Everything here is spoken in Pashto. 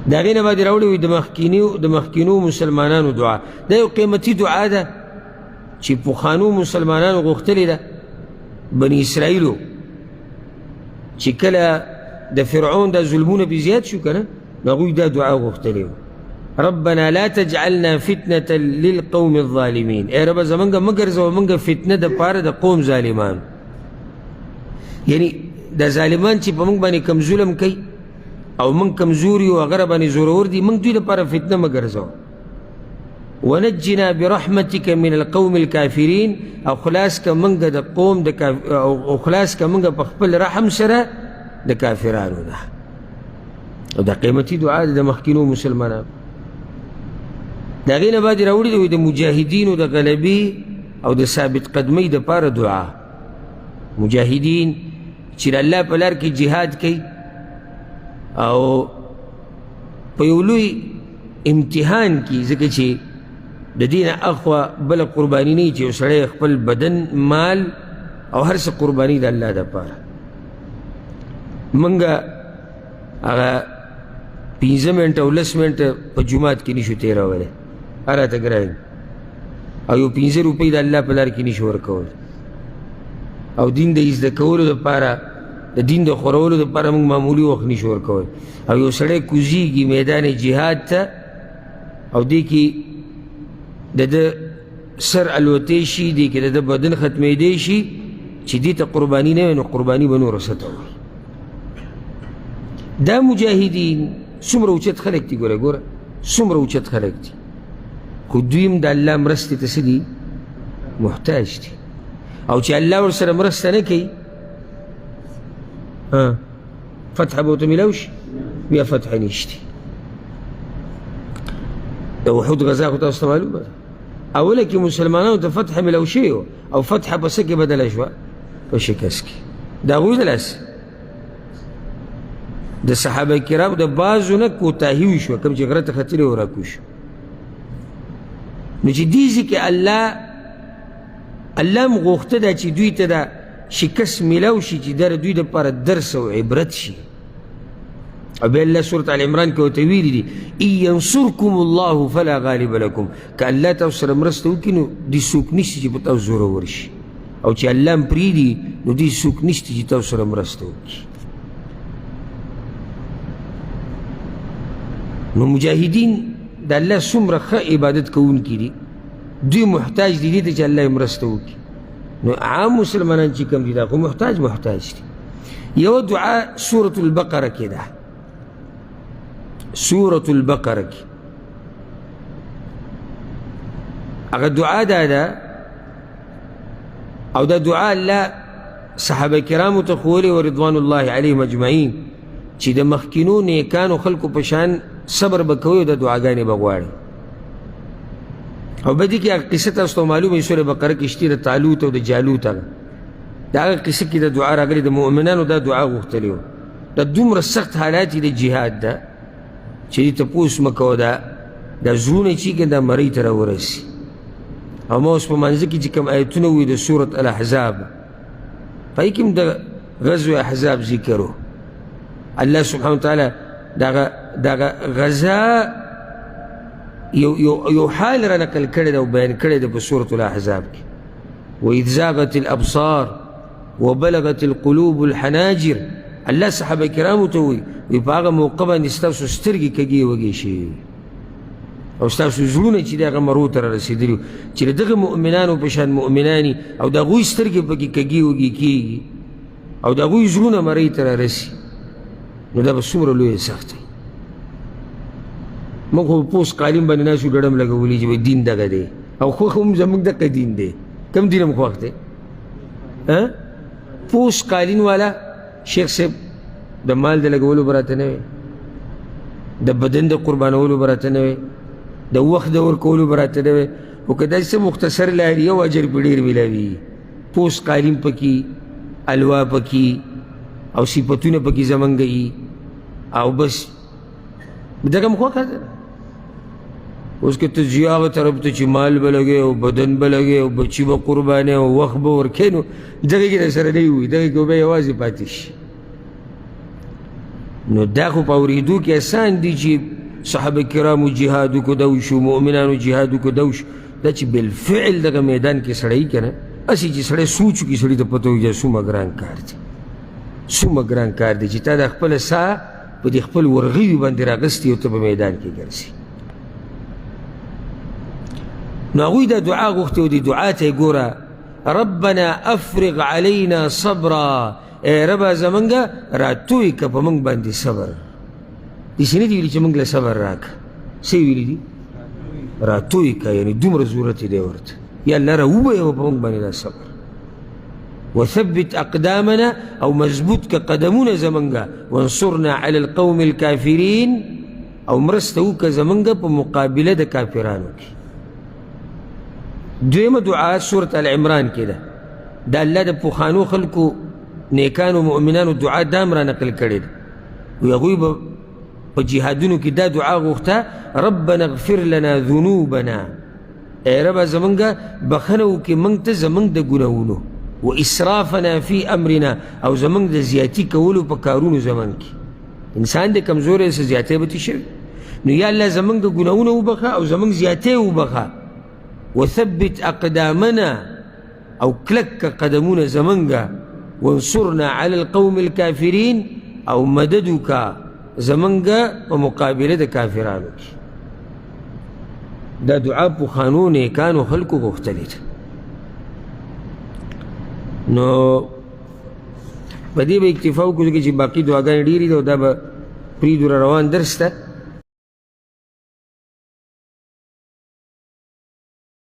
د هغې نه بعد یې راوړې وي د مخکینو مسلمانانو دعا. دا یو قیمتي دعا ده چې پخوانو مسلمانانو غوښتلې ده. بني اسرائیلو چې کله د فرعون دا ظلمونه پې زیات شو که نه، نو هغوی دا دعا غوښتلې وه: ربنا لا تجعلنا فتنة للقوم الظالمین. ای ربه زمونږ مه ګرځوه مونږ فتنه د پاره د قوم ظالمان. یعنی دا ظالمان چې په مونږ باندې کم ظلم کوي او مونږ کمزور یو، هغه راباندې زورور دي، مونږ دوی دپاره فتنه مه ګرځوه. ونجنا برحمتك من القوم الكافرین. او خلاص که مونږ د قوم او خلاص که مونږ په خپل رحم سره د کافرانو نه. او دا قیمتي دعا ده د مخکینو مسلمانانو. د هغې نه بعد یې راوړي دی د مجاهدینو د غلبې او د ثابت قدمۍ دپاره دعا. مجاهدین چې د الله په لار کې جهاد کوي او په یو لوی امتحان کې، ځکه چې د دې نه اخوا بله قرباني نه وي چې یو سړی خپل بدن، مال او هر څه قرباني د الله دپاره. موږ هغه 15 منټه او 10 منټه په جومات کې نشو تېرولی، راته ګران، او یو 15 روپۍ د الله په لار کې نشو ورکولی، او دین د زده کولو دپاره، د دین د خورولو دپاره موږ معمولي وخت نشو ورکولی. او یو سړی کوزیږي میدان جهاد ته او دې کې د ده سر الوتی شي، دې کې د ده بدن ختمېدی شي، چې دې ته قرباني نه وي نو قرباني به نوره څه ته وایي. دا مجاهدین څومره اوچت خلک دي، ګوره څومره اوچت خلک دي، خو دوی هم د الله مرستې ته څه دي؟ محتاج دي. او چې الله ورسره مرسته نه کوي، فتح به ورته میلاو شي؟ بیا فتح نشته. د احد غزا خو تاسو ته معلومه ده، اوله کې مسلمانانو ته فتح میلاو شوی و، او فتح په څه کې بدله شوه؟ په شکست کې. د هغوی د لاسه د صحابه کرامو د بعضو نه کوتاهي وشوه، کوم چې غره ته ختلي و راکوز شو. نو چې دې ځای کې الله هم غوښته ده چې دوی ته دا شکست میلاو شي، چې دا دوی دپاره درس او عبرت شي. او بیا الله سورة آل عمران کې ورته ویلي دي: ان ینصرکم الله فلا غالب لکم. که الله تاسو سره مرسته وکړي نو دې څوک نشته چې په تاسو زورور شي، او چې الله هم پرېږدي نو دې څوک نشته چې تاسو سره مرسته وکړي. نو مجاهدین د الله څومره ښه عبادت کوونکي دي، دوی محتاج دي دې ته چې الله یې مرسته وکړي. نو عام مسلمانان چې کوم دي دا خو محتاج دي. یوه دعا سورة البقره کې ده، سورة البقره کې هغه دعا ده، او دا دعا الله صحابه کرامو ته ښوولې و رضوان الله علیهم اجمعین، چې د مخکینو نیکانو خلکو په شان صبر به کوي او د دعاګانې به غواړي. او بدې کې هغه قصه تاسو ته معلومه وي، سورې بقره کې شته د طالوت او د جالوت. د هغه قصه کې د دعا راغلې، د مؤمنانو دا دعا غوښتلې وه. دا دومره سخت حالات د جهاد ده چې دې تپوس مه کوه، دا زړونه چې دا مرۍ ته راورسي. او ما اوس په منځه کې چې کوم آیتونه وي د سورة الاحزاب، په هغې کې هم د غزوه احزاب ذکر و. الله سبحانه وتعالی دغه غزا یو حال را نقل کړی ده او بیان کړی ده په سورة الاحزاب کې: وإذ زاغت الأبصار وبلغت القلوب الحناجر. الله صحابه کرامو ته وایي په هغه موقع باندې ستاسو سترګې کږې وږې شي، او ستاسو زړونه چې د هغه مرو ته را رسېدلي، چې د دغه مؤمنانو په شان مؤمناني او د هغوی سترګې پکې کږې وږې کېږي، او د هغوی زړونه مرۍ ته را رسي، نو دا به څومره لویه سختي. موږ خو پوس قالین باندې ناسو ډډم لګولي چې دین دغه دی، او خوښ هم زموږ دغه دین دی. کوم دین هم خوښ دی؟ پوس قالین والا شیخ صاحب د مال د لګولو به راته نه وی، د بدن د قربانولو به راته نه وی، د وخت د ورکولو به راته نه وی. خو که داسې څه مختصر لارې یو اجر پې ډېر میلاوي. پوس قالین پکې، الوا پکې، او صفتونه پکې زمونږ وي، او بس دغه هم خوښه ده. اوس که ته ځي هغه طرف ته چې مال به لګوې او بدن به لګوې او بچي به قربانې او وخت به ورکوې، نو دغې کې درسره نه وي، دغې کې به یوازې پاتې شي. نو دا خو په اورېدو کې اسان دي چې صحابه کرامو جهادو کو دوشو مؤمنانو جهادو کو دوشو دا چې بالفعل دغه میدان کې سړی که نه اسی چې سړی سوچو کې سړي ته پته وي څومره ګران کار دی څومره ګران کار دی چې تا د خپله ساه په دې خپل ورغوي باندې راغستې او ته په میدان کې ګرځې نو هغوی دا دعا غوښتې او دې دعا ته یې ګوره ربنا افرغ علینا صبرا ای ربه زمونږه راتوی که په موږ باندې صبر داسې نه دي ویلي چې موږ له صبر راکړه څه یې ویلي دي راتوی که یعنې دومره ضرورت یې دی ورته یا الله راوبهیه په موږ باندې دا صبر وثبت اقدامنا او مضبوط که قدمونه زمونږه وانصرنا علی القوم الكافرین او مرسته وکړه زمونږه په مقابله د کافرانو کې دویمه دعا سورة العمران کې ده د الله د پخوانو خلکو نیکانو مؤمنانو دعا دام را نقل کړې ده وی هغوی به په جهادونو کې دا دعا غوښته ربنا اغفر لنا ذنوبنا ای ربه زمونږه بخنه وکړې موږ ته زمونږ د ګناهونو و اسرافنا فی امرنا او زمونږ د زیاتي کولو په کارونو زمون کې انسان د کمزوری څه زیاتی به شوي نو یا الله زمونږ د ګناهونه وبخه او زمونږ زیاتی وبخه وثبت اقدامنا او کلک قدمونه زمونږه وانصرنا علی القوم الكافرین او مدد وکړه زمونږه په مقابله د کافرانو کې دا دعا پخوانو نیکانو خلکو غوښتلې ده نو په دې به اکتفا وکړو چې باقي دعاګانې ډېرې دي او دا به پرېږدو را روان درس ته